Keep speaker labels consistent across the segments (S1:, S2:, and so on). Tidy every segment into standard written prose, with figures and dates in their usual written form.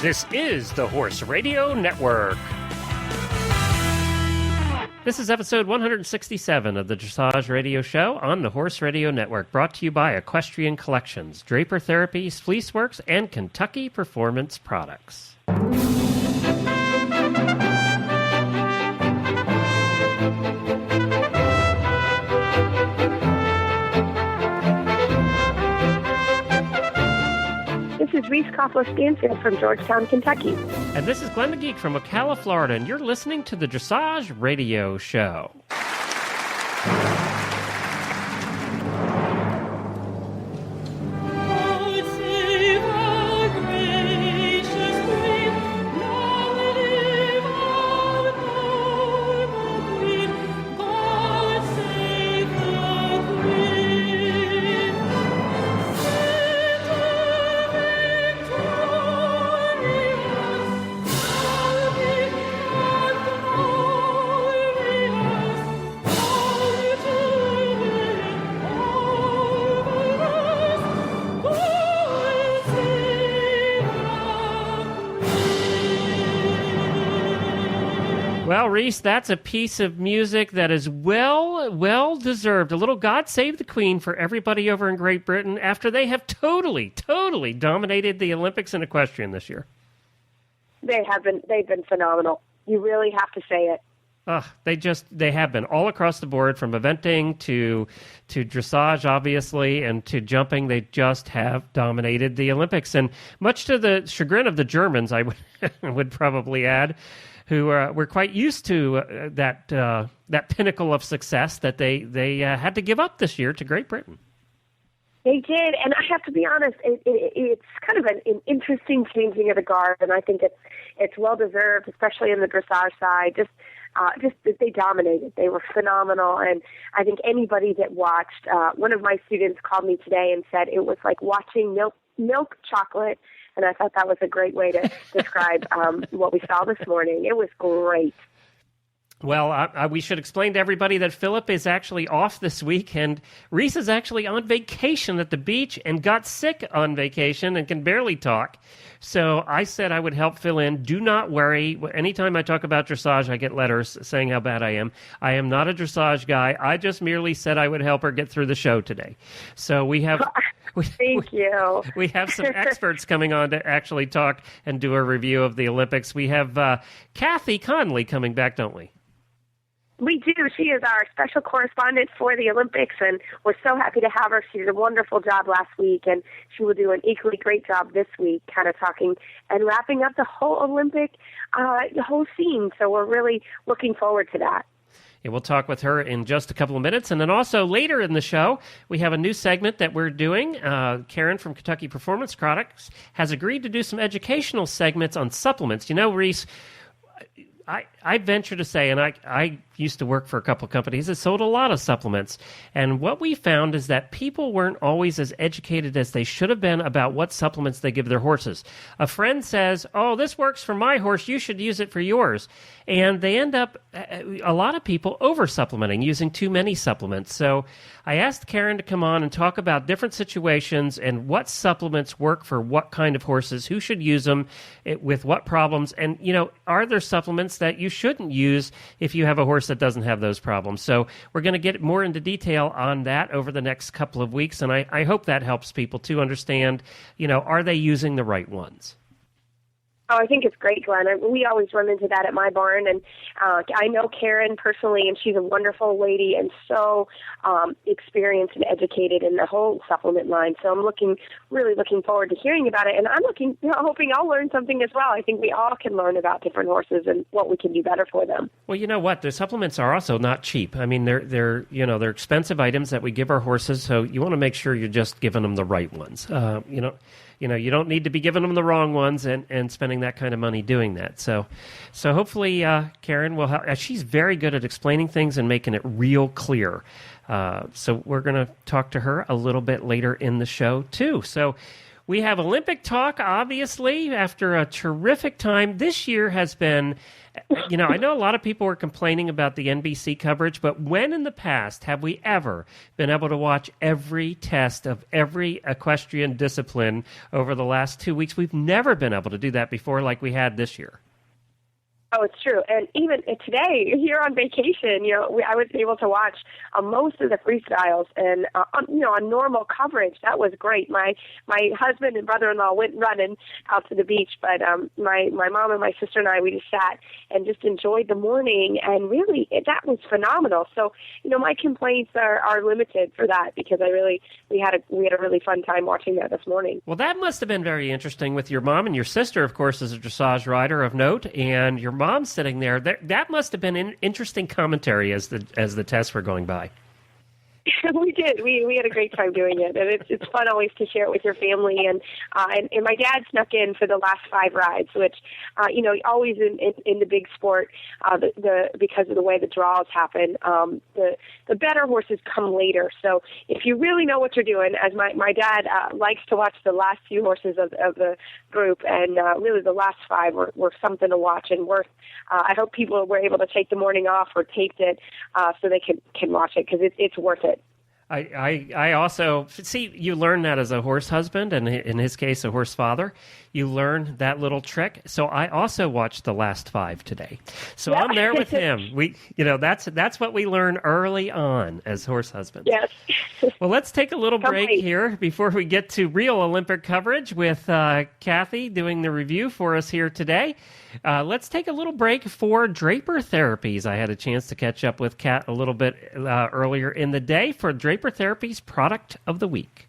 S1: This is the Horse Radio Network. This is episode 167 of the Dressage Radio Show on the Horse Radio Network, brought to you by Equestrian Collections, Draper Therapies, Fleeceworks, and Kentucky Performance Products.
S2: This is Reese Koffler-Stanfield from Georgetown, Kentucky.
S1: And this is Glenn McGeek from Ocala, Florida, and you're listening to the Dressage Radio Show. Well, Reese, that's a piece of music that is well deserved. A little God Save the Queen for everybody over in Great Britain after they have totally dominated the Olympics and equestrian this year.
S2: They've been phenomenal. You really have to say it.
S1: They have been all across the board, from eventing to dressage, obviously, and to jumping. They just have dominated the Olympics, and much to the chagrin of the Germans, I would probably add, who were quite used to that pinnacle of success that they had to give up this year to Great Britain.
S2: They did, and I have to be honest, it's kind of an interesting changing of the guard, and I think it's well deserved, especially in the dressage side. Just they dominated. They were phenomenal, and I think anybody that watched, one of my students called me today and said it was like watching milk chocolate. And I thought that was a great way to describe what we saw this morning. It was great.
S1: Well, we should explain to everybody that Philip is actually off this week, and Reese is actually on vacation at the beach and got sick on vacation and can barely talk. So I said I would help fill in. Do not worry. Anytime I talk about dressage, I get letters saying how bad I am. I am not a dressage guy. I just merely said I would help her get through the show today. So we have...
S2: Thank you.
S1: We have some experts coming on to actually talk and do a review of the Olympics. We have Kathy Connelly coming back, don't we?
S2: We do. She is our special correspondent for the Olympics, and we're so happy to have her. She did a wonderful job last week, and she will do an equally great job this week, kind of talking and wrapping up the whole Olympic, the whole scene. So we're really looking forward to that.
S1: Yeah, we'll talk with her in just a couple of minutes. And then also later in the show, we have a new segment that we're doing. Karen from Kentucky Performance Products has agreed to do some educational segments on supplements. You know, Reese, I venture to say, and I used to work for a couple of companies that sold a lot of supplements, and what we found is that people weren't always as educated as they should have been about what supplements they give their horses. A friend says, oh, this works for my horse, you should use it for yours. And they end up, a lot of people over-supplementing, using too many supplements. So I asked Karen to come on and talk about different situations and what supplements work for what kind of horses, who should use them, with what problems, and, you know, are there supplements that you shouldn't use if you have a horse that doesn't have those problems. So we're going to get more into detail on that over the next couple of weeks, and I hope that helps people to understand, you know, are they using the right ones?
S2: Oh, I think it's great, Glenn. We always run into that at my barn, and I know Karen personally, and she's a wonderful lady and so experienced and educated in the whole supplement line. So I'm really looking forward to hearing about it, and I'm hoping I'll learn something as well. I think we all can learn about different horses and what we can do better for them.
S1: Well, you know what? The supplements are also not cheap. I mean, they're expensive items that we give our horses, so you want to make sure you're just giving them the right ones. You don't need to be giving them the wrong ones and spending that kind of money doing that. So hopefully Karen will help. She's very good at explaining things and making it real clear. So we're going to talk to her a little bit later in the show, too. So We have Olympic talk, obviously, after a terrific time. This year has been, I know a lot of people were complaining about the NBC coverage, but when in the past have we ever been able to watch every test of every equestrian discipline over the last 2 weeks? We've never been able to do that before like we had this year.
S2: Oh, it's true. And even today, here on vacation, I was able to watch most of the freestyles, and on normal coverage, that was great. My husband and brother-in-law went running out to the beach, but my mom and my sister and I, we just sat and just enjoyed the morning, and really, that was phenomenal. So, my complaints are limited for that, because we had a really fun time watching that this morning.
S1: Well, that must have been very interesting with your mom, and your sister, of course, is a dressage rider of note, and your mom sitting there. That must have been an interesting commentary as the tests were going by.
S2: We did. We had a great time doing it, and it's fun always to share it with your family. And my dad snuck in for the last 5 rides, which always in the big sport, because of the way the draws happen, the better horses come later. So if you really know what you're doing, as my dad likes to watch the last few horses of the group, and really the last 5 were something to watch and worth. I hope people were able to take the morning off or taped it so they can watch it, because it's worth it.
S1: I also see you learn that as a horse husband, and in his case, a horse father. You learn that little trick. So I also watched the last 5 today. So yeah. I'm there with him. That's what we learn early on as horse husbands.
S2: Yes.
S1: Well, let's take a little break here before we get to real Olympic coverage with Kathy doing the review for us here today. Let's take a little break for Draper Therapies. I had a chance to catch up with Kat a little bit earlier in the day for Draper Therapies Product of the Week.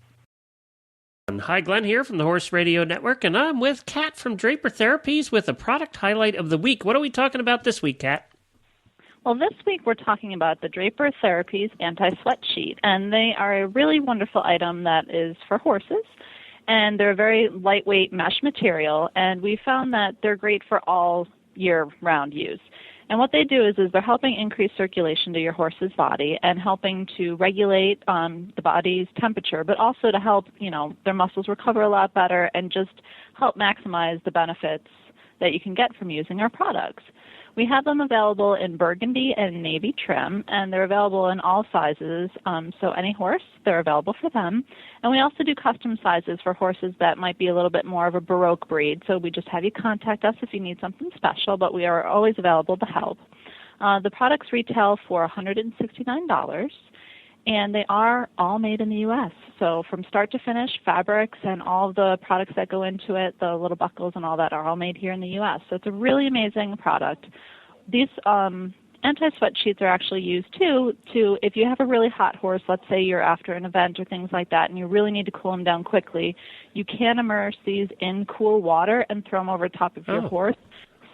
S1: Hi, Glenn here from the Horse Radio Network, and I'm with Kat from Draper Therapies with a product highlight of the week. What are we talking about this week, Kat?
S3: Well, this week we're talking about the Draper Therapies Anti-Sweat Sheet, and they are a really wonderful item that is for horses, and they're a very lightweight mesh material, and we found that they're great for all year-round use. And what they do is they're helping increase circulation to your horse's body and helping to regulate the body's temperature, but also to help, their muscles recover a lot better and just help maximize the benefits that you can get from using our products. We have them available in burgundy and navy trim, and they're available in all sizes. So any horse, they're available for them. And we also do custom sizes for horses that might be a little bit more of a Baroque breed. So we just have you contact us if you need something special, but we are always available to help. The products retail for $169. And they are all made in the U.S. So from start to finish, fabrics and all the products that go into it, the little buckles and all that are all made here in the U.S. So it's a really amazing product. These anti-sweat sheets are actually used, too, if you have a really hot horse, let's say you're after an event or things like that, and you really need to cool them down quickly, you can immerse these in cool water and throw them over top of your horse.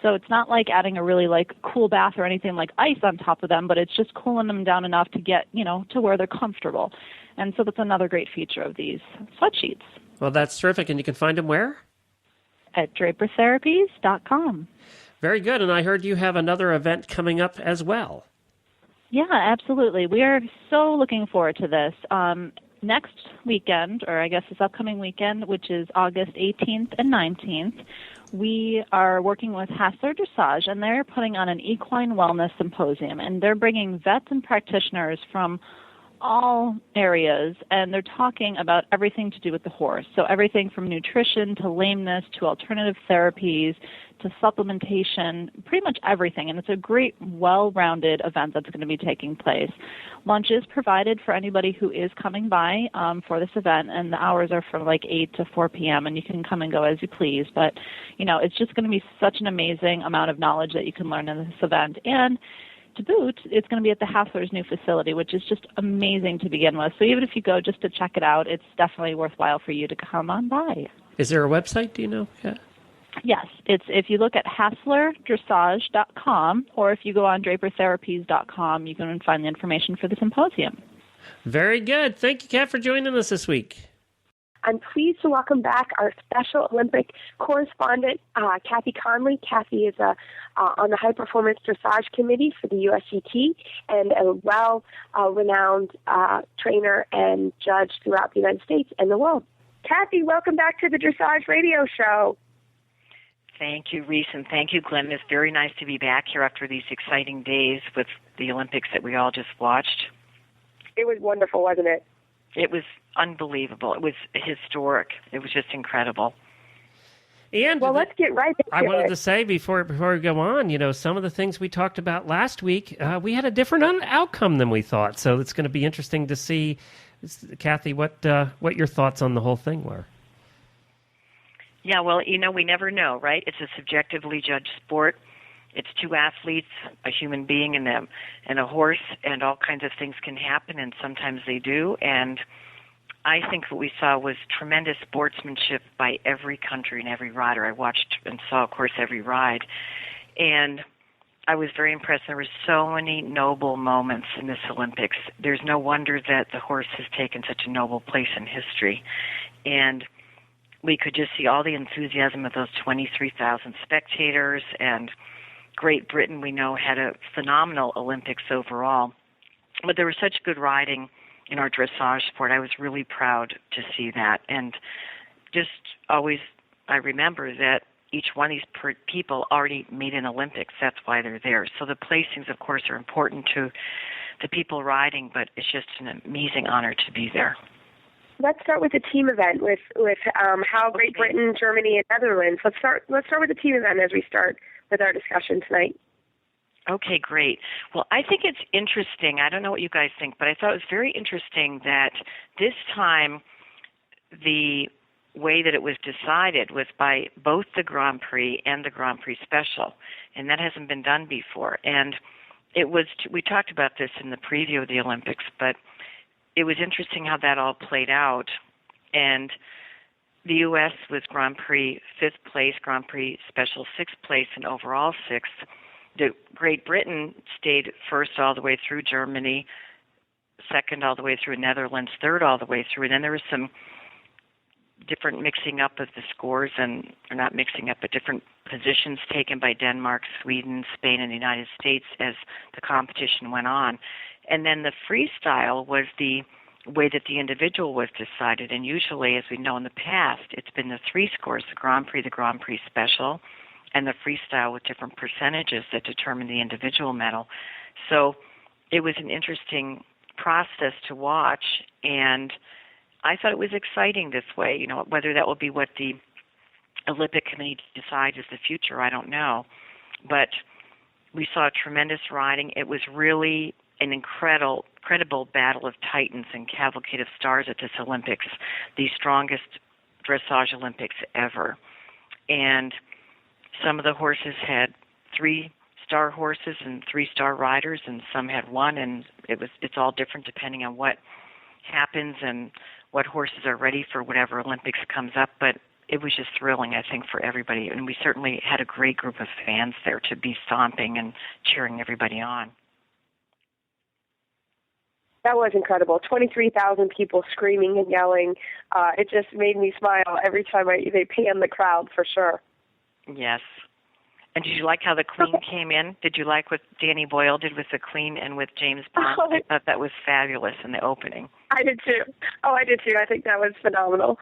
S3: So it's not like adding a really cool bath or anything like ice on top of them, but it's just cooling them down enough to get, to where they're comfortable. And so that's another great feature of these sweat sheets.
S1: Well, that's terrific. And you can find them where?
S3: At drapertherapies.com.
S1: Very good. And I heard you have another event coming up as well.
S3: Yeah, absolutely. We are so looking forward to this. Next weekend, or I guess this upcoming weekend, which is August 18th and 19th, we are working with Hassler Dressage, and they're putting on an equine wellness symposium, and they're bringing vets and practitioners from all areas, and they're talking about everything to do with the horse. So everything from nutrition to lameness to alternative therapies to supplementation, pretty much everything. And it's a great, well-rounded event that's going to be taking place. Lunch is provided for anybody who is coming by for this event, and the hours are from 8 to 4 p.m., and you can come and go as you please. But, it's just going to be such an amazing amount of knowledge that you can learn in this event. And to boot, it's going to be at the Hassler's new facility, which is just amazing to begin with. So even if you go just to check it out, it's definitely worthwhile for you to come on by.
S1: Is there a website, do you know? Yeah.
S3: Yes, it's if you look at HasslerDressage.com, or if you go on DraperTherapies.com, you can find the information for the symposium. Very
S1: good. Thank you, Kat, for joining us this week.
S2: I'm pleased to welcome back our Special Olympic correspondent, Kathy Connelly. Kathy is on the High Performance Dressage Committee for the USCT and a well-renowned trainer and judge throughout the United States and the world. Kathy, welcome back to the Dressage Radio Show.
S4: Thank you, Reese, and thank you, Glenn. It's very nice to be back here after these exciting days with the Olympics that we all just watched.
S2: It was wonderful, wasn't it?
S4: It was unbelievable. It was historic. It was just incredible.
S1: And
S2: well, let's get right into it.
S1: I wanted to say before we go on, some of the things we talked about last week, we had a different outcome than we thought. So it's going to be interesting to see, Kathy, what your thoughts on the whole thing were.
S4: Yeah, well, we never know, right? It's a subjectively judged sport. It's two athletes, a human being and a horse, and all kinds of things can happen, and sometimes they do. And I think what we saw was tremendous sportsmanship by every country and every rider. I watched and saw, of course, every ride. And I was very impressed. There were so many noble moments in this Olympics. There's no wonder that the horse has taken such a noble place in history. And we could just see all the enthusiasm of those 23,000 spectators. And Great Britain, we know, had a phenomenal Olympics overall. But there was such good riding in our dressage sport. I was really proud to see that. And just always, I remember that each one of these people already made an Olympics. That's why they're there. So the placings, of course, are important to the people riding, but it's just an amazing honor to be there.
S2: Let's start with the team event with how Great Britain, Germany, and Netherlands. Let's start with the team event as we start with our discussion tonight.
S4: Okay, great. Well, I think it's interesting. I don't know what you guys think, but I thought it was very interesting that this time the way that it was decided was by both the Grand Prix and the Grand Prix Special, and that hasn't been done before. And it was, we talked about this in the preview of the Olympics, but it was interesting how that all played out. And the U.S. was Grand Prix 5th place, Grand Prix Special 6th place, and overall 6th. The Great Britain stayed first all the way through, Germany second all the way through, Netherlands third all the way through. And then there was some different mixing up of the scores, or not mixing up, but different positions taken by Denmark, Sweden, Spain, and the United States as the competition went on. And then the freestyle was the way that the individual was decided. And usually, as we know in the past, it's been the three scores, the Grand Prix Special, and the freestyle with different percentages that determine the individual medal. So it was an interesting process to watch, and I thought it was exciting this way. Whether that will be what the Olympic Committee decides is the future, I don't know. But we saw tremendous riding. It was really an incredible battle of titans and cavalcade of stars at this Olympics, the strongest dressage Olympics ever. And some of the horses had 3-star horses and 3-star riders, and some had one, and it's all different depending on what happens and what horses are ready for whatever Olympics comes up. But it was just thrilling, I think, for everybody, and we certainly had a great group of fans there to be stomping and cheering everybody on.
S2: That was incredible. 23,000 people screaming and yelling. It just made me smile every time they panned the crowd, for sure.
S4: Yes. And did you like how the Queen came in? Did you like what Danny Boyle did with the Queen and with James Bond? I thought that was fabulous in the opening.
S2: I did too. I think that was phenomenal.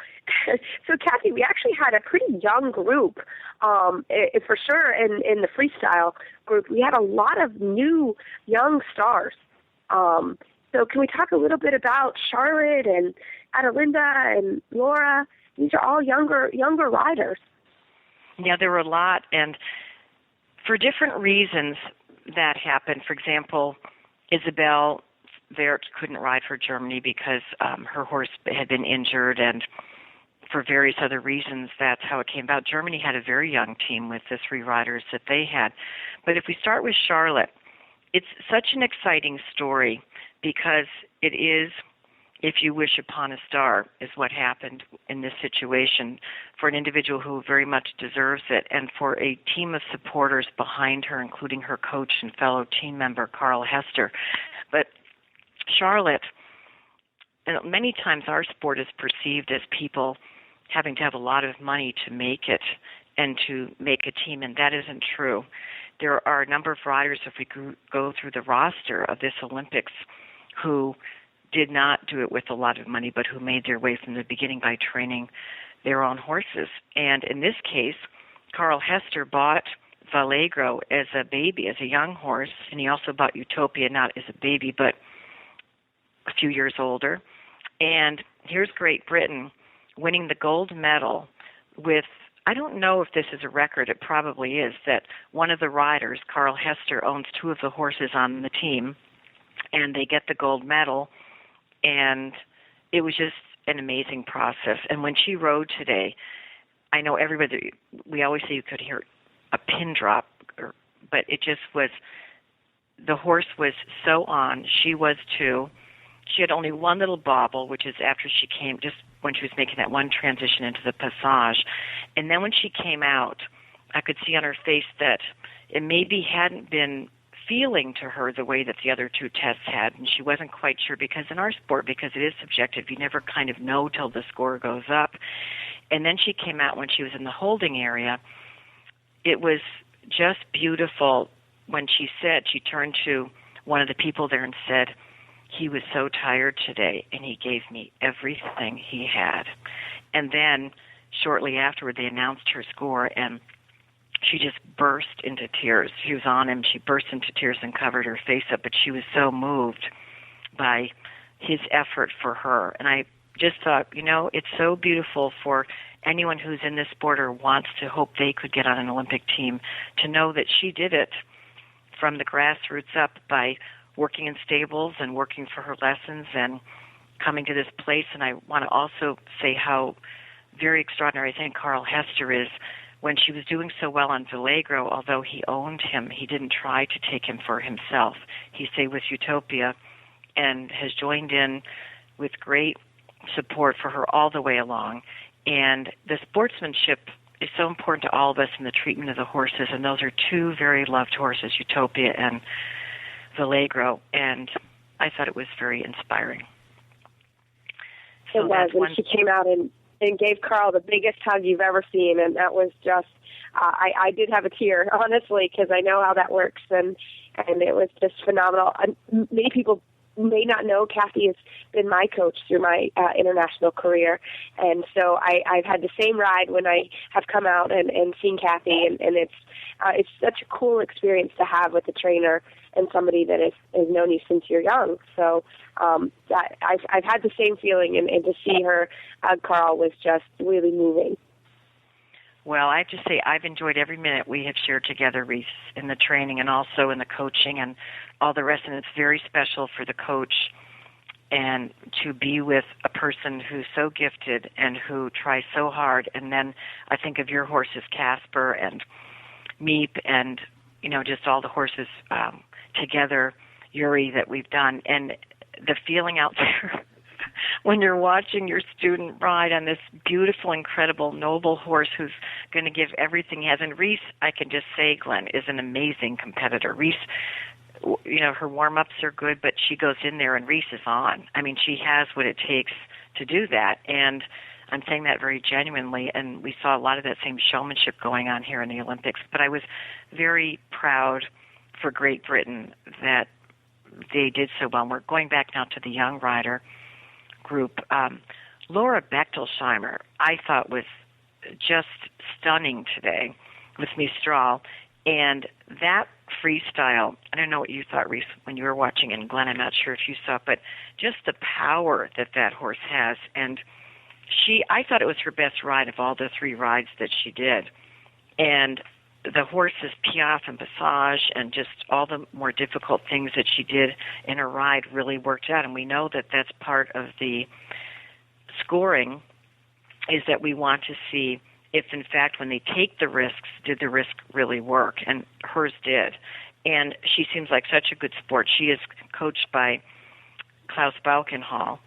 S2: So, Kathy, we actually had a pretty young group, for sure, in the freestyle group. We had a lot of new young stars. So can we talk a little bit about Charlotte and Adelinda and Laura? These are all younger riders.
S4: Yeah, there were a lot, and for different reasons that happened. For example, Isabel Wert couldn't ride for Germany because her horse had been injured, and for various other reasons, that's how it came about. Germany had a very young team with the 3 riders that they had. But if we start with Charlotte, it's such an exciting story because it is, if you wish upon a star, is what happened in this situation for an individual who very much deserves it, and for a team of supporters behind her, including her coach and fellow team member, Carl Hester. But Charlotte, many times our sport is perceived as people having to have a lot of money to make it and to make a team, and that isn't true. There are a number of riders, if we go through the roster of this Olympics, who did not do it with a lot of money, but who made their way from the beginning by training their own horses. And in this case, Carl Hester bought Vallegro as a baby, as a young horse, and he also bought Utopia not as a baby, but a few years older. And here's Great Britain winning the gold medal with, I don't know if this is a record, it probably is, that one of the riders, Carl Hester, owns two of the horses on the team, and they get the gold medal, and it was just an amazing process. And when she rode today, I know everybody, we always say you could hear a pin drop, but it just was, the horse was so on. She was too. She had only one little bobble, which is after she came, just when she was making that one transition into the passage. And then when she came out, I could see on her face that it maybe hadn't been feeling to her the way that the other two tests had, and she wasn't quite sure, because in our sport, because it is subjective, you never kind of know till the score goes up. And then she came out when she was in the holding area. It was just beautiful when she said, she turned to one of the people there and said, he was so tired today, and he gave me everything he had. And then shortly afterward, they announced her score, and she just burst into tears. She was on him. She burst into tears and covered her face up, but she was so moved by his effort for her. And I just thought, you know, it's so beautiful for anyone who's in this sport or wants to hope they could get on an Olympic team to know that she did it from the grassroots up by working in stables and working for her lessons and coming to this place. And I want to also say how very extraordinary I think Carl Hester is. When she was doing so well on Vallegro, although he owned him, he didn't try to take him for himself. He stayed with Utopia and has joined in with great support for her all the way along. And the sportsmanship is so important to all of us in the treatment of the horses, and those are two very loved horses, Utopia and Vallegro, and I thought it was very inspiring.
S2: So it was, and she came out and gave Carl the biggest hug you've ever seen, and that was just, I did have a tear, honestly, because I know how that works, and it was just phenomenal. Many people may not know Kathy has been my coach through my international career, and so I've had the same ride when I have come out and seen Kathy, and it's such a cool experience to have with a trainer and somebody that has known you since you're young. So that I've had the same feeling, and to see her, Carl, was just really moving.
S4: Well, I have to say I've enjoyed every minute we have shared together, Reese, in the training and also in the coaching and all the rest. And it's very special for the coach and to be with a person who's so gifted and who tries so hard. And then I think of your horses, Casper and Meep, and, you know, just all the horses together, Yuri, that we've done. And the feeling out there when you're watching your student ride on this beautiful, incredible, noble horse who's going to give everything he has. And Reese, I can just say, Glenn, is an amazing competitor. Reese, you know, her warm-ups are good, but she goes in there and Reese is on. I mean, she has what it takes to do that. And I'm saying that very genuinely, and we saw a lot of that same showmanship going on here in the Olympics. But I was very proud for Great Britain that they did so well. We're going back now to the young rider group. Laura Bechtelsheimer, I thought, was just stunning today with Mistral. And that freestyle, I don't know what you thought, Reese, when you were watching, and Glenn, I'm not sure if you saw it, but just the power that horse has. And I thought it was her best ride of all the three rides that she did. And the horses, Piaffe and Passage, and just all the more difficult things that she did in her ride really worked out. And we know that that's part of the scoring, is that we want to see if, in fact, when they take the risks, did the risk really work? And hers did. And she seems like such a good sport. She is coached by Klaus Balkenhol,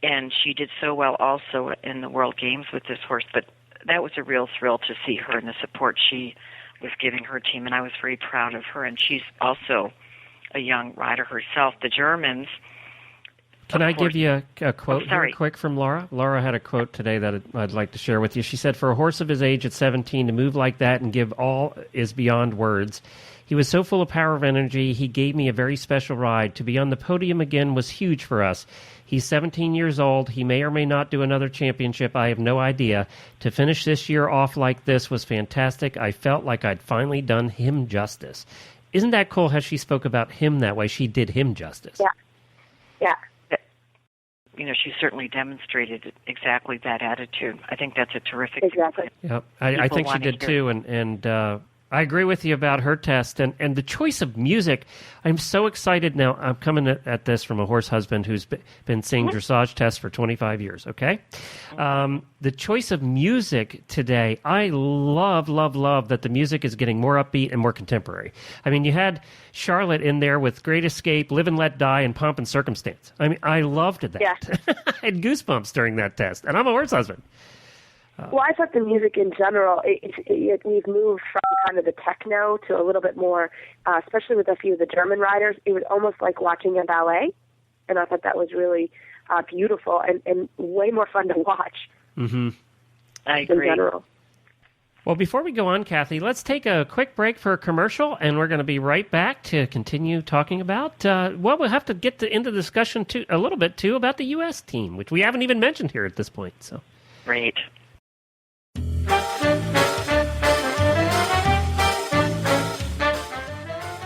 S4: and she did so well also in the World Games with this horse. But that was a real thrill to see her and the support she was giving her team, and I was very proud of her. And she's also a young rider herself. The Germans...
S1: Can I give you a quote here quick from Laura? Laura had a quote today that I'd like to share with you. She said, "For a horse of his age at 17 to move like that and give all is beyond words. He was so full of power of energy, he gave me a very special ride. To be on the podium again was huge for us. He's 17 years old. He may or may not do another championship. I have no idea. To finish this year off like this was fantastic. I felt like I'd finally done him justice. Isn't that cool how she spoke about him that way? She did him justice.
S2: Yeah.
S4: She certainly demonstrated exactly that attitude. I think that's a terrific.
S2: Exactly.
S1: Yep. I think she did too, and I agree with you about her test and the choice of music. I'm so excited now. I'm coming at this from a horse husband who's been seeing dressage tests for 25 years, okay? The choice of music today, I love that the music is getting more upbeat and more contemporary. I mean, you had Charlotte in there with Great Escape, Live and Let Die, and Pomp and Circumstance. I mean, I loved that.
S2: Yeah.
S1: I had goosebumps during that test, and I'm a horse husband.
S2: Well, I thought the music in general, we've moved from kind of the techno to a little bit more, especially with a few of the German riders, it was almost like watching a ballet, and I thought that was really beautiful and way more fun to watch.
S1: Mm-hmm.
S4: I agree.
S2: In general.
S1: Well, before we go on, Kathy, let's take a quick break for a commercial, and we're going to be right back to continue talking about, we'll have to get into the discussion a little bit, too, about the U.S. team, which we haven't even mentioned here at this point. So,
S4: Great.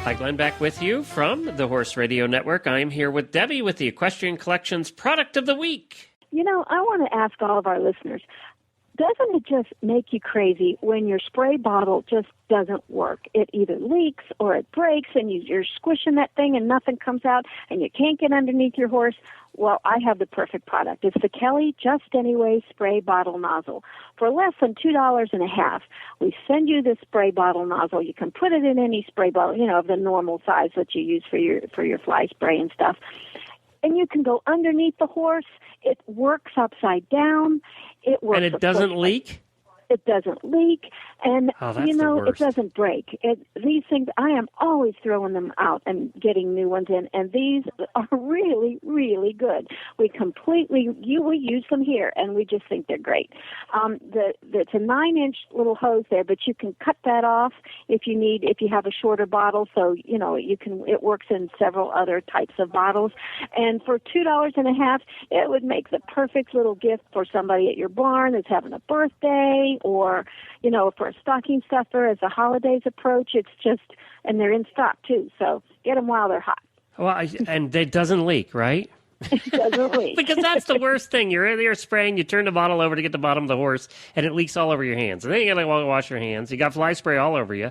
S1: Hi, Glenn, back with you from the Horse Radio Network. I'm here with Debbie with the Equestrian Collections Product of the Week.
S5: I want to ask all of our listeners, doesn't it just make you crazy when your spray bottle just doesn't work? It either leaks or it breaks and you're squishing that thing and nothing comes out and you can't get underneath your horse. Well, I have the perfect product. It's the Connelly Just Anyway spray bottle nozzle. For less than $2.50, we send you this spray bottle nozzle. You can put it in any spray bottle, of the normal size that you use for your fly spray and stuff. And you can go underneath the horse. It works upside down. It works.
S1: And it doesn't leak?
S5: It doesn't leak, and
S1: it
S5: doesn't break. These things, I am always throwing them out and getting new ones in, and these are really, really good. We use them here, and we just think they're great. It's a 9-inch little hose there, but you can cut that off if you have a shorter bottle. So it works in several other types of bottles, and for $2.50, it would make the perfect little gift for somebody at your barn that's having a birthday. Or, for a stocking stuffer as the holidays approach. It's just, and they're in stock too, so get them while they're hot.
S1: Well, and it doesn't leak, right?
S5: It doesn't leak.
S1: Because that's the worst thing. You're in there spraying, you turn the bottle over to get the bottom of the horse, and it leaks all over your hands. And then you got to wash your hands. You got fly spray all over you.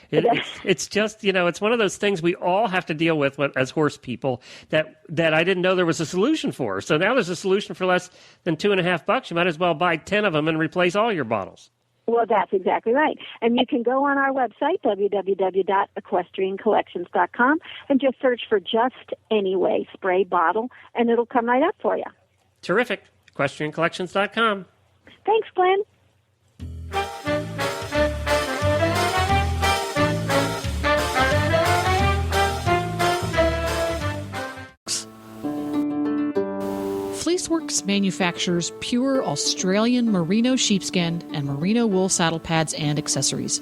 S1: It's just, it's one of those things we all have to deal with as horse people that I didn't know there was a solution for. So now there's a solution for less than $2.50. You might as well buy 10 of them and replace all your bottles.
S5: Well, that's exactly right. And you can go on our website, www.equestriancollections.com, and just search for Just Anyway spray bottle, and it'll come right up for you.
S1: Terrific. EquestrianCollections.com.
S5: Thanks, Glenn.
S6: Fleeceworks manufactures pure Australian merino sheepskin and merino wool saddle pads and accessories.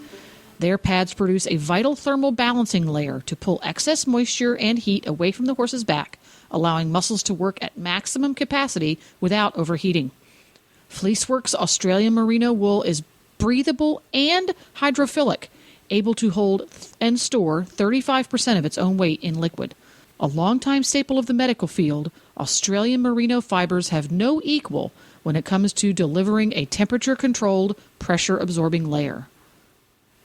S6: Their pads produce a vital thermal balancing layer to pull excess moisture and heat away from the horse's back, allowing muscles to work at maximum capacity without overheating. Fleeceworks Australian merino wool is breathable and hydrophilic, able to hold and store 35% of its own weight in liquid. A longtime staple of the medical field, Australian merino fibers have no equal when it comes to delivering a temperature-controlled, pressure-absorbing layer.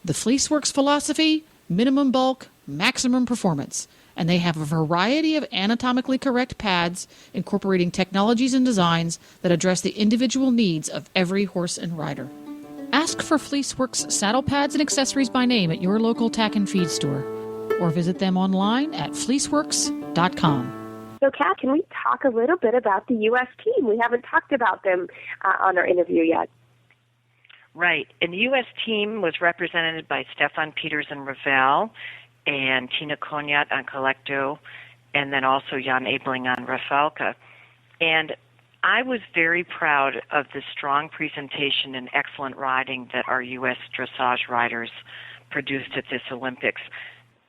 S6: The Fleeceworks philosophy, minimum bulk, maximum performance, and they have a variety of anatomically correct pads incorporating technologies and designs that address the individual needs of every horse and rider. Ask for Fleeceworks saddle pads and accessories by name at your local tack and feed store, or visit them online at fleeceworks.com.
S2: So, Kat, can we talk a little bit about the U.S. team? We haven't talked about them on our interview yet.
S4: Right. And the U.S. team was represented by Stefan Peters and Ravel and Tina Konyat on Collecto, and then also Jan Ebling on Rafalka. And I was very proud of the strong presentation and excellent riding that our U.S. dressage riders produced at this Olympics.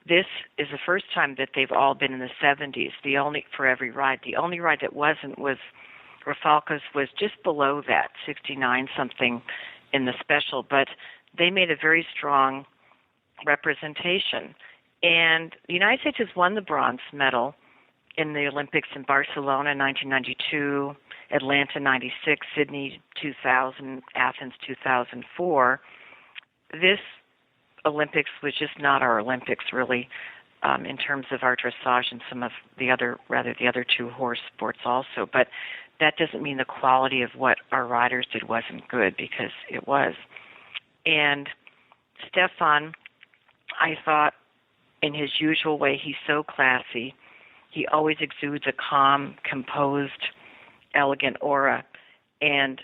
S4: this is the first time that they've all been in the 70s, for every ride. The only ride that wasn't was Rafalka's was just below that, 69-something in the special, but they made a very strong representation. And the United States has won the bronze medal in the Olympics in Barcelona in 1992, Atlanta 96, Sydney 2000, Athens 2004. This Olympics was just not our Olympics, really, in terms of our dressage and some of the other two horse sports also. But that doesn't mean the quality of what our riders did wasn't good, because it was. And Stefan, I thought, in his usual way, he's so classy. He always exudes a calm, composed, elegant aura. And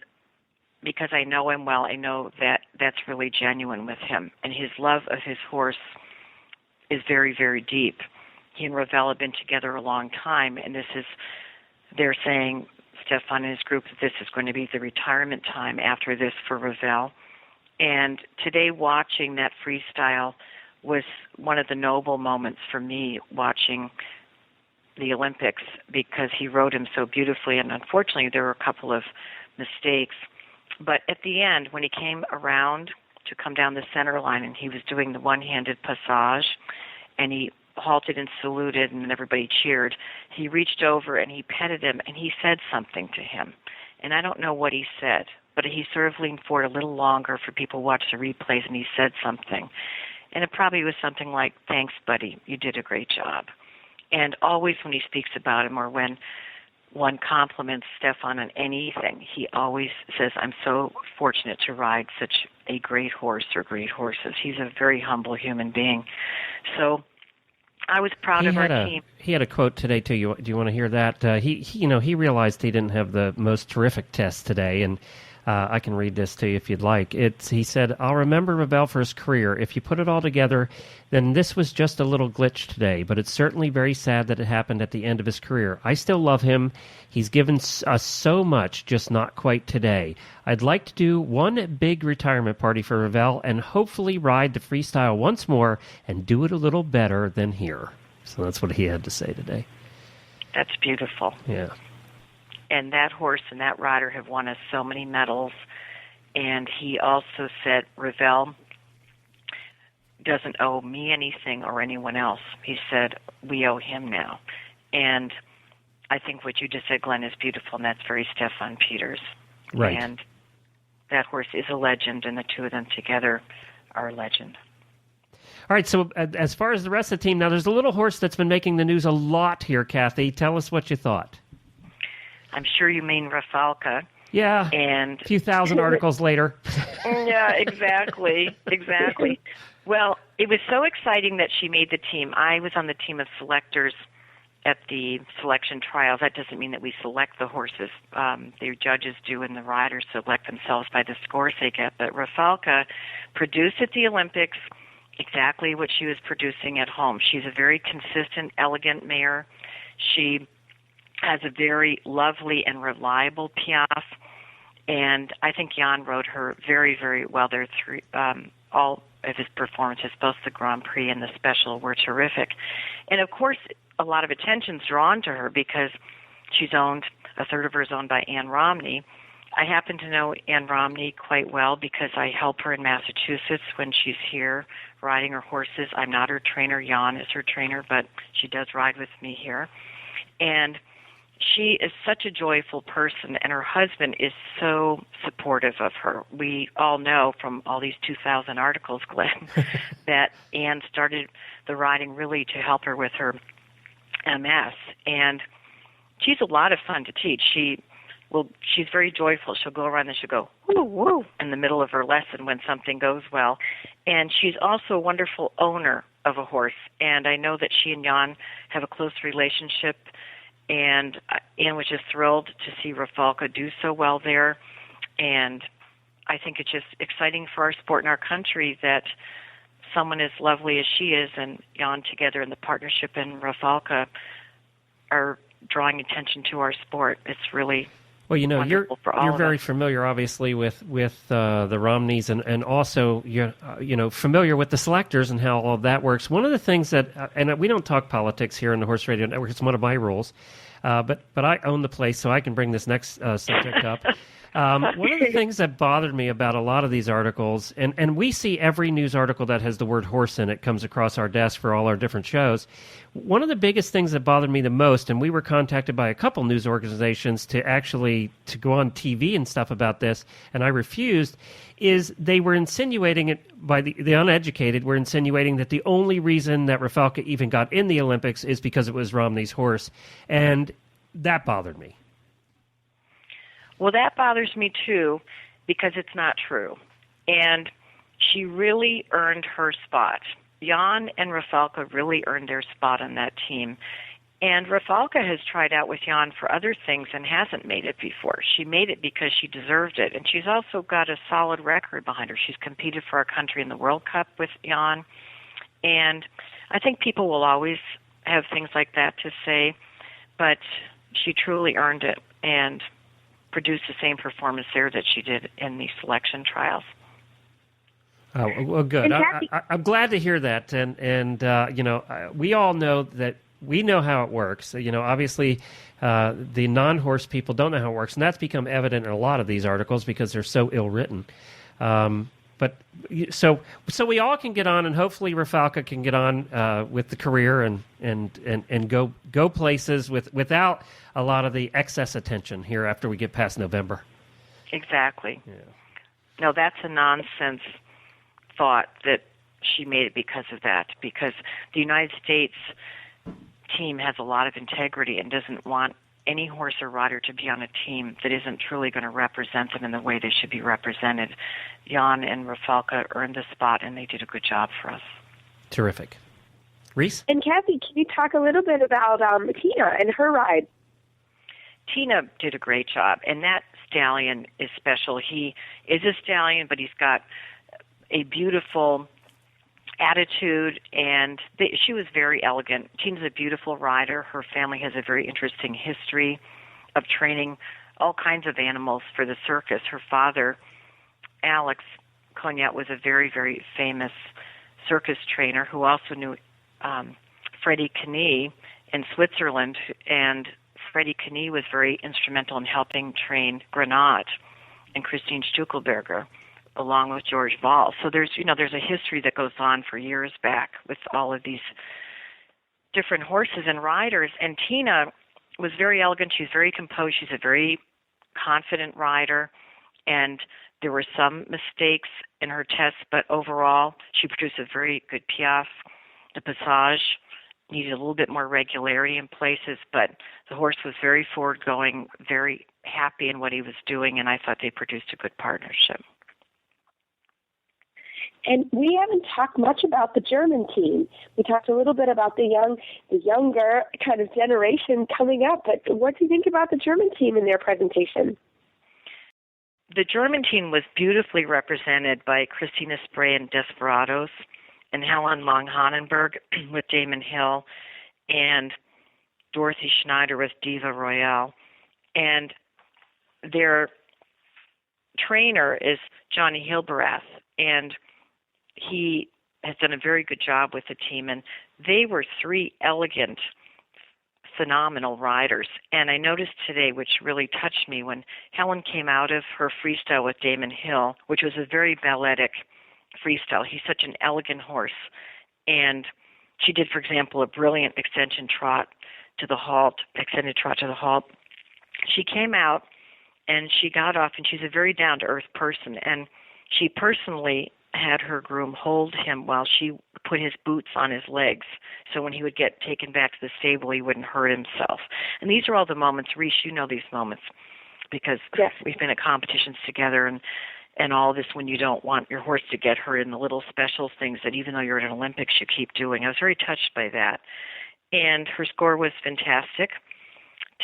S4: because I know him well, I know that that's really genuine with him. And his love of his horse is very, very deep. He and Ravel have been together a long time, and they're saying, Stefan and his group, that this is going to be the retirement time after this for Ravel. And today, watching that freestyle was one of the noble moments for me, watching the Olympics, because he rode him so beautifully, and unfortunately there were a couple of mistakes. But at the end, when he came around to come down the center line and he was doing the one-handed passage, and he halted and saluted and everybody cheered, he reached over and he petted him and he said something to him. And I don't know what he said, but he sort of leaned forward a little longer for people to watch the replays, and he said something. And it probably was something like, "Thanks, buddy, you did a great job." And always when he speaks about him, or when one compliments Stefan on anything, he always says, "I'm so fortunate to ride such a great horse or great horses." He's a very humble human being. So I was proud of our team.
S1: He had a quote today, too. Do you want to hear that? He realized he didn't have the most terrific test today, and I can read this to you if you'd like. He said, "I'll remember Ravel for his career. If you put it all together, then this was just a little glitch today, but it's certainly very sad that it happened at the end of his career. I still love him. He's given us so much, just not quite today. I'd like to do one big retirement party for Ravel and hopefully ride the freestyle once more and do it a little better than here." So that's what he had to say today.
S4: That's beautiful.
S1: Yeah.
S4: And that horse and that rider have won us so many medals. And he also said, Ravel doesn't owe me anything or anyone else. He said, we owe him now. And I think what you just said, Glenn, is beautiful, and that's very Stefan Peters.
S1: Right.
S4: And that horse is a legend, and the two of them together are a legend.
S1: All right, so as far as the rest of the team, now there's a little horse that's been making the news a lot here, Kathy. Tell us what you thought.
S4: I'm sure you mean Rafalka.
S1: Yeah,
S4: and
S1: a few thousand articles later.
S4: Yeah, exactly. Well, it was so exciting that she made the team. I was on the team of selectors at the selection trials. That doesn't mean that we select the horses. The judges do, and the riders select themselves by the scores they get. But Rafalka produced at the Olympics exactly what she was producing at home. She's a very consistent, elegant mare. She has a very lovely and reliable piaffe, and I think Jan rode her very, very well. There all of his performances, both the Grand Prix and the Special, were terrific. And of course, a lot of attention's drawn to her because a third of her is owned by Ann Romney. I happen to know Ann Romney quite well because I help her in Massachusetts when she's here riding her horses. I'm not her trainer. Jan is her trainer, but she does ride with me here. And she is such a joyful person, and her husband is so supportive of her. We all know from all these 2,000 articles, Glenn, that Anne started the riding really to help her with her MS. And she's a lot of fun to teach. She's very joyful. She'll go around and she'll go, woo, woo, in the middle of her lesson when something goes well. And she's also a wonderful owner of a horse. And I know that she and Jan have a close relationship. And Anne was just thrilled to see Rafalka do so well there. And I think it's just exciting for our sport and our country that someone as lovely as she is and Jan together in the partnership and Rafalka are drawing attention to our sport. It's really
S1: Well,
S4: wonderful for all
S1: you're
S4: of
S1: very
S4: us.
S1: familiar, obviously, with the Romneys, and also you're familiar with the selectors and how all of that works. One of the things that, and we don't talk politics here on the Horse Radio Network. It's one of my rules, but I own the place, so I can bring this next subject up. One of the things that bothered me about a lot of these articles, and we see every news article that has the word horse in it comes across our desk for all our different shows. One of the biggest things that bothered me the most, and we were contacted by a couple news organizations to go on TV and stuff about this, and I refused, is they were insinuating it, by the uneducated were insinuating that the only reason that Rafalka even got in the Olympics is because it was Romney's horse, and that bothered me.
S4: Well, that bothers me too, because it's not true. And she really earned her spot. Jan and Rafalka really earned their spot on that team. And Rafalka has tried out with Jan for other things and hasn't made it before. She made it because she deserved it. And she's also got a solid record behind her. She's competed for our country in the World Cup with Jan. And I think people will always have things like that to say, but she truly earned it and produced the same performance there that she did in the selection trials.
S1: Oh, well, good. I'm glad to hear that. And we all know that we know how it works. Obviously, the non-horse people don't know how it works, and that's become evident in a lot of these articles because they're so ill-written. But so we all can get on, and hopefully Rafalka can get on with the career and go places without a lot of the excess attention here after we get past November.
S4: Exactly.
S1: Yeah.
S4: No, that's a nonsense thought that she made it because of that, because the United States team has a lot of integrity and doesn't want any horse or rider to be on a team that isn't truly going to represent them in the way they should be represented. Jan and Rafalka earned the spot, and they did a good job for us.
S1: Terrific. Reese?
S2: And Kathy, can you talk a little bit about Tina and her ride?
S4: Tina did a great job, and that stallion is special. He is a stallion, but he's got a beautiful attitude, and she was very elegant. Tina's a beautiful rider. Her family has a very interesting history of training all kinds of animals for the circus. Her father, Alex Cognac, was a very, very famous circus trainer who also knew Freddie Connelly in Switzerland, and Freddie Connelly was very instrumental in helping train Granat and Christine Stuckelberger, along with George Ball. So there's a history that goes on for years back with all of these different horses and riders. And Tina was very elegant. She's very composed. She's a very confident rider. And there were some mistakes in her tests, but overall she produced a very good piaffe. The passage needed a little bit more regularity in places, but the horse was very forward-going, very happy in what he was doing, and I thought they produced a good partnership.
S2: And we haven't talked much about the German team. We talked a little bit about the younger kind of generation coming up, but what do you think about the German team in their presentation?
S4: The German team was beautifully represented by Christina Spray and Desperados, and Helen Long-Hannenberg with Damon Hill, and Dorothy Schneider with Diva Royale. And their trainer is Johnny Hilberath, and he has done a very good job with the team. And they were three elegant, phenomenal riders. And I noticed today, which really touched me, when Helen came out of her freestyle with Damon Hill, which was a very balletic freestyle. He's such an elegant horse. And she did, for example, a brilliant extended trot to the halt. She came out and she got off, and she's a very down-to-earth person. And she personally had her groom hold him while she put his boots on his legs, so when he would get taken back to the stable, he wouldn't hurt himself. And these are all the moments, Reese, you know these moments, because
S2: yes,
S4: we've been at competitions together, and all this when you don't want your horse to get hurt, and the little special things that even though you're at an Olympics, you keep doing. I was very touched by that. And her score was fantastic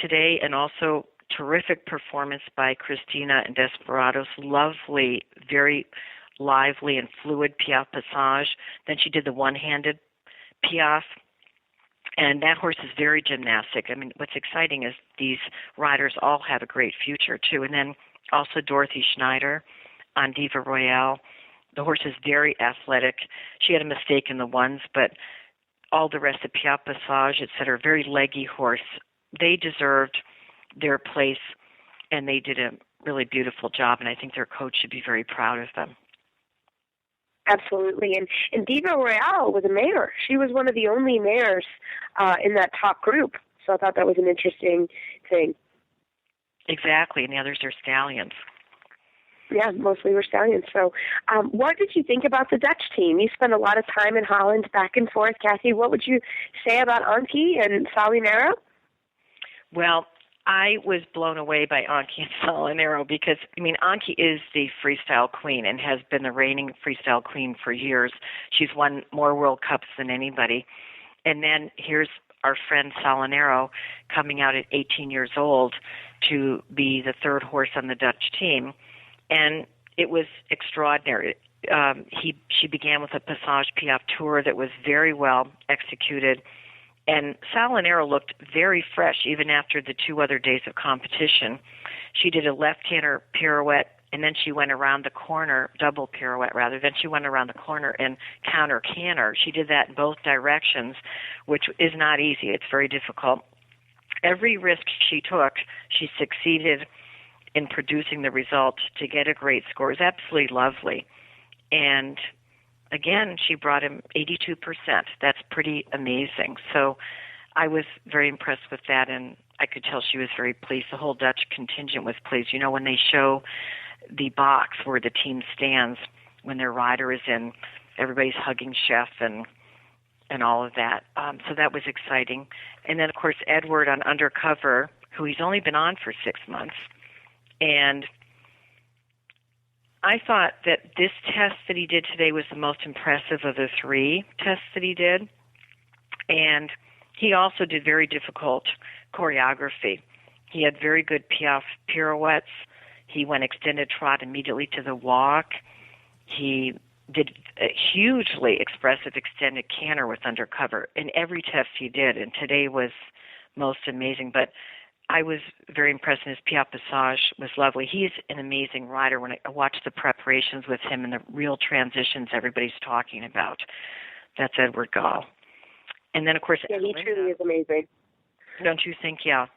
S4: today, and also terrific performance by Christina and Desperados. Lovely, very lively and fluid piaffe passage. Then she did the one-handed piaffe, And that horse is very gymnastic. I mean, what's exciting is these riders all have a great future, too. And then also Dorothy Schneider on Diva Royale. The horse is very athletic. She had a mistake in the ones, but all the rest, the Piaf Passage, et cetera, very leggy horse. They deserved their place, and they did a really beautiful job, and I think their coach should be very proud of them.
S2: Absolutely. And Diva Royale was a mare. She was one of the only mares in that top group. So I thought that was an interesting thing.
S4: Exactly, and the others are stallions.
S2: Yeah, mostly were stallions. So what did you think about the Dutch team? You spent a lot of time in Holland, back and forth. Kathy, what would you say about Ankie and Salinero?
S4: Well, I was blown away by Ankie and Salinero because, I mean, Ankie is the freestyle queen and has been the reigning freestyle queen for years. She's won more World Cups than anybody. And then here's our friend Salinero coming out at 18 years old to be the third horse on the Dutch team. And it was extraordinary. She began with a Passage Piaf Tour that was very well executed. And Salinero looked very fresh even after the 2 other days of competition. She did a left-hander pirouette, and then she went around the corner, double pirouette rather, then she went around the corner and counter-canter. She did that in both directions, which is not easy. It's very difficult. Every risk she took, she succeeded in producing the result to get a great score. It was absolutely lovely. And again, she brought him 82%. That's pretty amazing. So I was very impressed with that, and I could tell she was very pleased. The whole Dutch contingent was pleased. You know, when they show the box where the team stands, when their rider is in, everybody's hugging Chef and all of that. So that was exciting. And then, of course, Edward on Undercover, who he's only been on for 6 months. And I thought that this test that he did today was the most impressive of the 3 tests that he did. And he also did very difficult choreography. He had very good Piaf pirouettes. He went extended trot immediately to the walk. He did a hugely expressive extended canter with Undercover in every test he did, and today was most amazing. But I was very impressed, and his Piaf Passage was lovely. He's an amazing rider. When I watched the preparations with him and the real transitions everybody's talking about, that's Edward Gall. And then, of course,
S2: yeah, he truly is amazing.
S4: Don't you think? Yeah.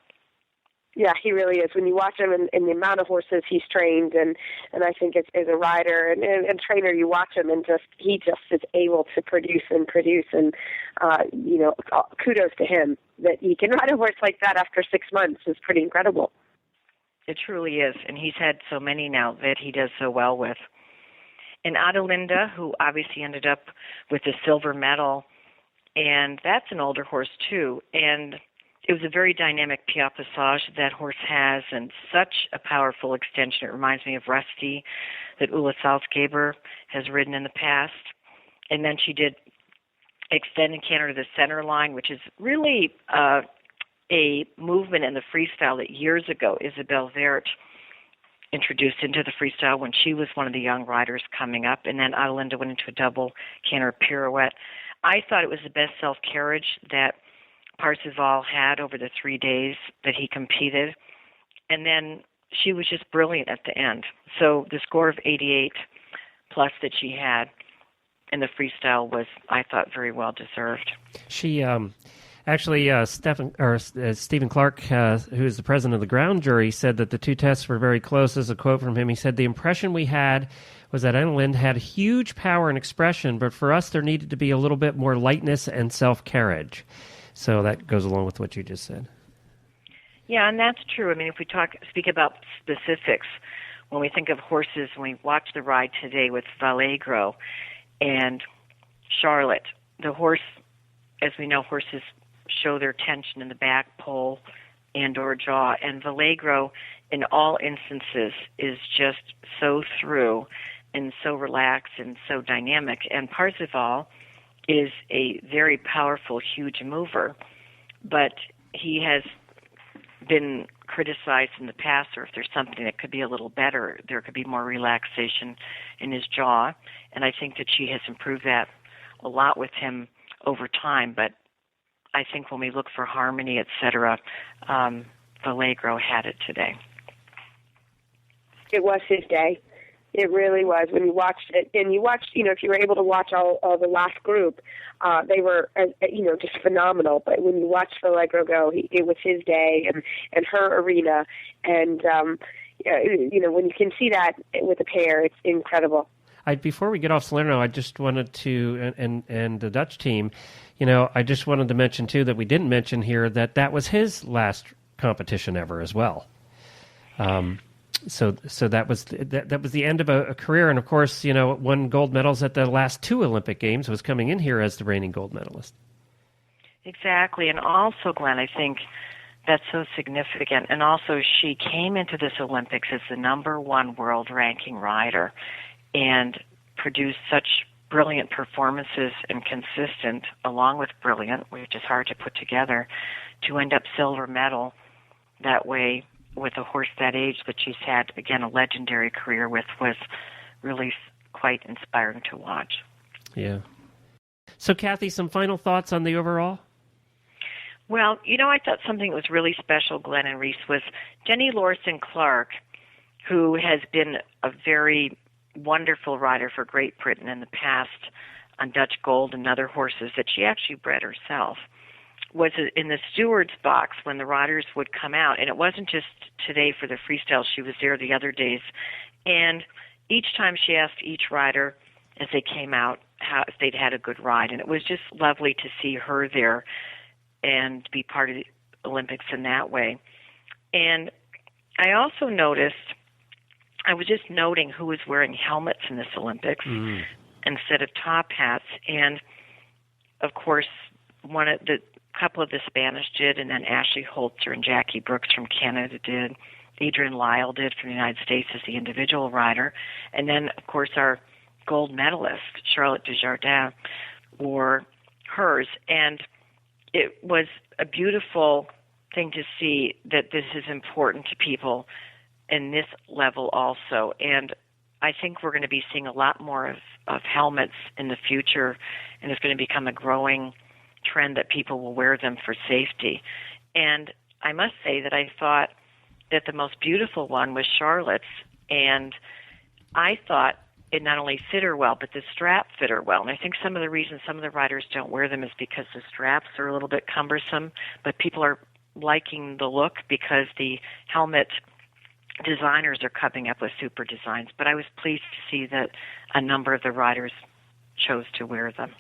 S2: Yeah, he really is. When you watch him and the amount of horses he's trained, and I think as a rider and trainer, you watch him and he just is able to produce, and kudos to him that he can ride a horse like that after 6 months is pretty incredible.
S4: It truly is, and he's had so many now that he does so well with. And Adelinda, who obviously ended up with a silver medal, and that's an older horse too, and it was a very dynamic Piaf Passage that horse has, and such a powerful extension. It reminds me of Rusty that Ulla Salzgeber has ridden in the past. And then she did extended canter to the center line, which is really a movement in the freestyle that years ago Isabelle Vert introduced into the freestyle when she was one of the young riders coming up. And then Adelinda went into a double canter pirouette. I thought it was the best self-carriage that Parzival had over the 3 days that he competed. And then she was just brilliant at the end. So the score of 88 plus that she had in the freestyle was, I thought, very well deserved.
S1: She actually, Stephen Clark, who is the president of the ground jury, said that the 2 tests were very close. As a quote from him, he said, "The impression we had was that Adelinda had huge power and expression, but for us there needed to be a little bit more lightness and self-carriage." So that goes along with what you just said.
S4: Yeah, and that's true. I mean, if we speak about specifics, when we think of horses, when we watch the ride today with Vallegro and Charlotte, the horse, as we know, horses show their tension in the back pole and or jaw, and Vallegro, in all instances, is just so through and so relaxed and so dynamic. And Parzival is a very powerful, huge mover, but he has been criticized in the past, or if there's something that could be a little better, there could be more relaxation in his jaw, and I think that she has improved that a lot with him over time. But I think when we look for harmony, etc., Allegro had it today.
S2: It was his day. It really was. When you watched it, and you watched, if you were able to watch all the last group, they were, just phenomenal. But when you watched Allegro go, it was his day and her arena. And, when you can see that with a pair, it's incredible.
S1: Before we get off Salerno, I just wanted to, and the Dutch team, I just wanted to mention, too, that we didn't mention here that was his last competition ever as well. So that was the end of a career, and of course, won gold medals at the last 2 Olympic Games, was coming in here as the reigning gold medalist.
S4: Exactly, and also, Glenn, I think that's so significant. And also, she came into this Olympics as the number 1 world ranking rider, and produced such brilliant performances and consistent, along with brilliant, which is hard to put together, to end up silver medal that way. With a horse that age that she's had, again, a legendary career with, was really quite inspiring to watch.
S1: Yeah. So, Kathy, some final thoughts on the overall?
S4: Well, I thought something that was really special, Glenn and Reese, was Jenny Lawson-Clark, who has been a very wonderful rider for Great Britain in the past on Dutch Gold and other horses that she actually bred herself, was in the steward's box when the riders would come out. And it wasn't just today for the freestyle. She was there the other days. And each time she asked each rider as they came out if they'd had a good ride. And it was just lovely to see her there and be part of the Olympics in that way. And I also noticed, I was just noting who was wearing helmets in this Olympics instead of top hats. And, of course, couple of the Spanish did, and then Ashley Holzer and Jackie Brooks from Canada did. Adrian Lyle did from the United States as the individual rider. And then, of course, our gold medalist, Charlotte Desjardins, wore hers. And it was a beautiful thing to see that this is important to people in this level also. And I think we're going to be seeing a lot more of helmets in the future, and it's going to become a growing trend that people will wear them for safety. And I must say that I thought that the most beautiful one was Charlotte's, and I thought it not only fit her well, but the strap fit her well. And I think some of the reasons some of the riders don't wear them is because the straps are a little bit cumbersome, but people are liking the look because the helmet designers are coming up with super designs. But I was pleased to see that a number of the riders chose to wear them.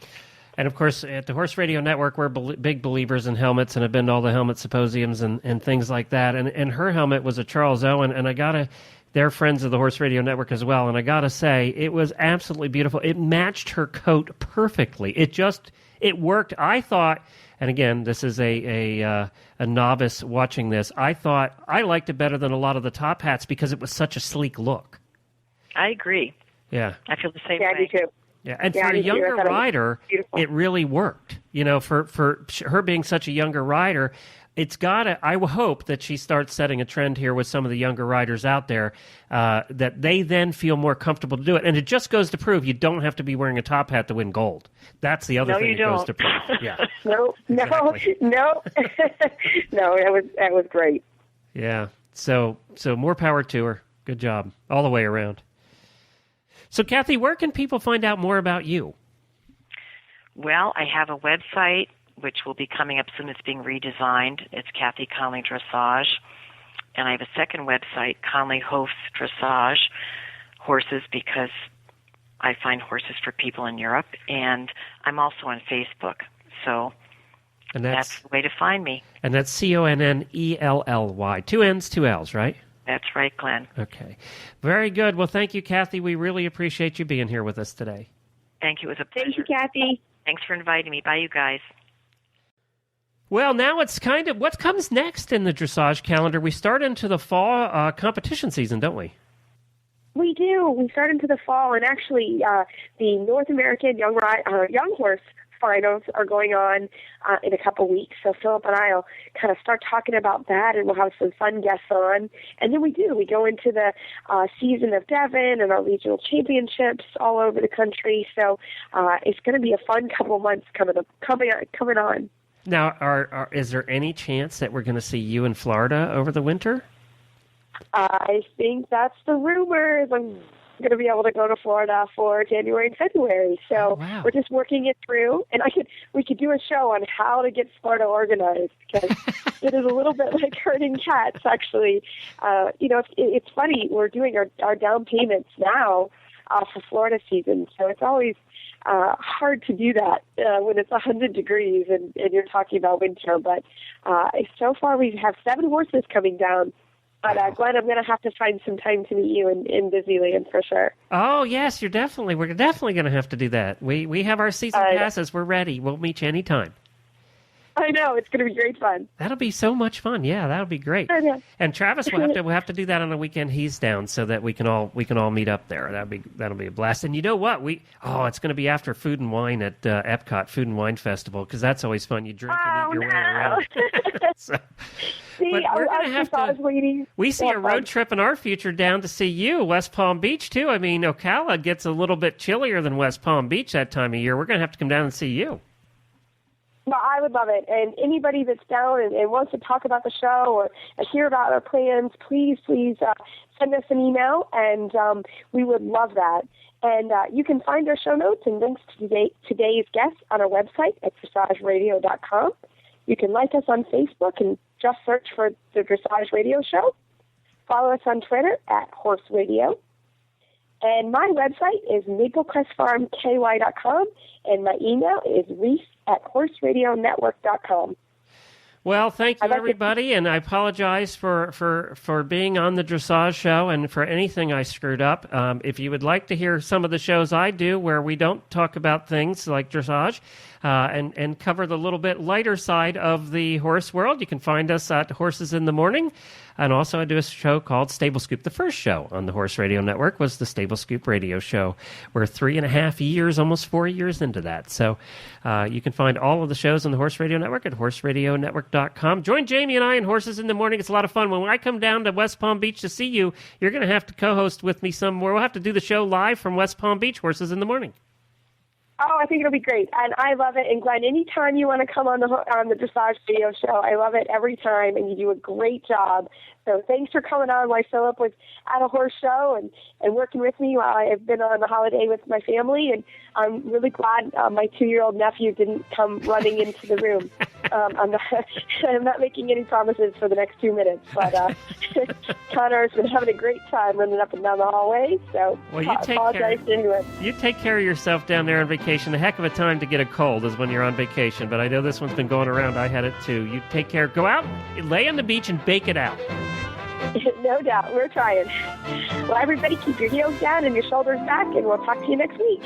S1: And, of course, at the Horse Radio Network, we're big believers in helmets and have been to all the helmet symposiums and things like that. And her helmet was a Charles Owen, and they're friends of the Horse Radio Network as well, and I got to say, it was absolutely beautiful. It matched her coat perfectly. It worked. I thought, and again, this is a novice watching this, I thought I liked it better than a lot of the top hats because it was such a sleek look.
S4: I agree.
S1: Yeah.
S4: I feel the same
S2: way.
S4: I
S2: do too.
S1: Yeah, and for a younger rider, it really worked. For her being such a younger rider, I will hope that she starts setting a trend here with some of the younger riders out there, that they then feel more comfortable to do it. And it just goes to prove you don't have to be wearing a top hat to win gold. That's the other thing it goes to prove. Yeah.
S2: No,
S1: exactly.
S2: No, that was great.
S1: Yeah. So more power to her. Good job all the way around. So, Kathy, where can people find out more about you?
S4: Well, I have a website, which will be coming up soon. It's being redesigned. It's Kathy Connelly Dressage. And I have a second website, Connelly Hofs Dressage, horses, because I find horses for people in Europe. And I'm also on Facebook. So that's the way to find me.
S1: And that's Connelly. 2 N's, 2 L's, right?
S4: That's right, Glenn.
S1: Okay. Very good. Well, thank you, Kathy. We really appreciate you being here with us today.
S4: Thank you. It was a pleasure.
S2: Thank you, Kathy.
S4: Thanks for inviting me. Bye, you guys.
S1: Well, now it's kind of what comes next in the dressage calendar. We start into the fall competition season, don't we?
S2: We do. We start into the fall, and actually the North American young horse finals are going on in a couple weeks. So Philip and I will kind of start talking about that, and we'll have some fun guests on. And then we go into the season of Devon and our regional championships all over the country. So it's going to be a fun couple months coming on.
S1: Now, is there any chance that we're going to see you in Florida over the winter?
S2: I think that's the rumors. I'm going to be able to go to Florida for January and February. So we're just working it through. And we could do a show on how to get Florida organized, because it is a little bit like herding cats, actually. It's funny. We're doing our down payments now for Florida season. So it's always hard to do that when it's 100 degrees and you're talking about winter. But so far we have 7 horses coming down. But Glenn, I'm going to have to find some time to meet you in Disneyland for sure.
S1: Oh yes, we're definitely going to have to do that. We have our season passes. We're ready. We'll meet you anytime.
S2: I know, it's going to be great fun.
S1: That'll be so much fun. Yeah, that'll be great.
S2: I know.
S1: And Travis we'll have to do that on the weekend he's down, so that we can all meet up there. That'll be a blast. And you know what? It's going to be after Food and Wine at Epcot Food and Wine Festival, because that's always fun. You drink and eat your way around. So,
S2: see,
S1: but we're going to have to. We see a road trip in our future down to see you, West Palm Beach too. I mean, Ocala gets a little bit chillier than West Palm Beach that time of year. We're going to have to come down and see you.
S2: Well, I would love it. And anybody that's down and wants to talk about the show or hear about our plans, please send us an email, and we would love that. And you can find our show notes and links to today's guests on our website at dressageradio.com. You can like us on Facebook and just search for the Dressage Radio Show. Follow us on Twitter at Horse Radio. And my website is maplecrestfarmky.com, and my email is reese@horseradionetwork.com.
S1: Well, thank you, everybody, and I apologize for being on the Dressage Show and for anything I screwed up. If you would like to hear some of the shows I do where we don't talk about things like dressage and cover the little bit lighter side of the horse world, you can find us at Horses in the Morning. And also I do a show called Stable Scoop. The first show on the Horse Radio Network was the Stable Scoop Radio Show. We're 3.5 years, almost 4 years into that. So you can find all of the shows on the Horse Radio Network at horseradionetwork.com. Join Jamie and I in Horses in the Morning. It's a lot of fun. When I come down to West Palm Beach to see you, you're going to have to co-host with me somewhere. We'll have to do the show live from West Palm Beach, Horses in the Morning.
S2: Oh, I think it'll be great, and I love it. And Glenn, anytime you want to come on the Dressage Radio Show, I love it every time, and you do a great job. So thanks for coming on while Philip was at a horse show and working with me while I've been on the holiday with my family. And I'm really glad my 2-year-old nephew didn't come running into the room. I'm not making any promises for the next 2 minutes, but Connor's been having a great time running up and down the hallway. So I apologize to anyone.
S1: You take care of yourself down there on vacation. A heck of a time to get a cold is when you're on vacation, but I know this one's been going around. I had it too. You take care. Go out, lay on the beach, and bake it out.
S2: No doubt. We're trying. Well, everybody, keep your heels down and your shoulders back, and we'll talk to you next week.